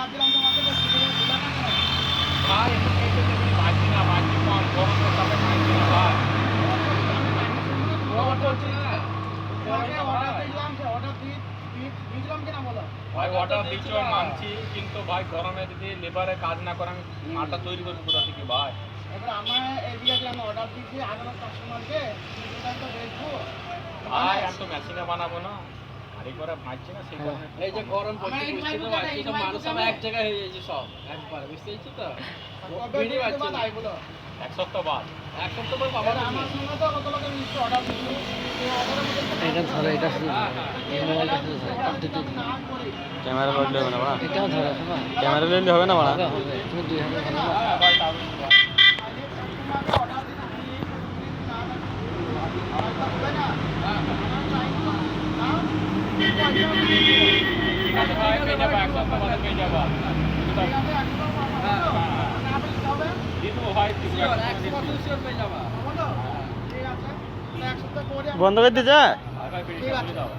Order দিলাম তোমাকে তো দিলে না কেন? ভাই এমন কিছু তুমি মাইছি না মাইছি কম গরমের সাথে মাইছি না ভাই গরম করছি না তোমাকে অর্ডার দিলাম সে অর্ডার দিয়েছিলাম কিনা বলো? ভাই অর্ডার দিচ্ছ মানছি কিন্তু ভাই গরমে যদি লেবারে কাজ না করে আমি মালটা তৈরি করবো কোথা থেকে ভাই এবার আমার এদিকে যে আমি অর্ডার দিচ্ছি আগামী কাস্টমারকে সেটা তো দেখবো। ভাই আমি তো মেশিনে বানাবো না ভারী করে ভাজছি না সেই কারণে এই যে গরম পড়ছে বুঝতে তো পারছি তো মানুষ সব এক জায়গায় হয়ে যাচ্ছে সব একবার বুঝতে পারছি তো ভিড়ই পাচ্ছি না এক সপ্তাহ বাদ এক সপ্তাহ পর পাবো না আমার সঙ্গে তো কত লোকের লিস্ট অর্ডার দিচ্ছি এই অর্ডারের মধ্যে এটা ধরো এটা শুধু এই মোবাইলটা শুধু না করি ক্যামেরা লইলে হবে না বাড়া এটাও ধরো হবে ক্যামেরা লইলে হবে না বাড়া হবে হবে তুমি 2000 ভালো না হ্যাঁ ভাই তাহলে তোমাকে অর্ডার দিচ্ছি ঠিক আছে ভাই পেয়ে যাবো এক সপ্তাহ বাদে পেয়ে যাবো দিয়ে দেবো ভাই শিওর 100% শিওর পেয়ে যাবা ঠিক আছে এক সপ্তাহ পরে বন্ধ করে দিতে ভাই পেয়ে যাবো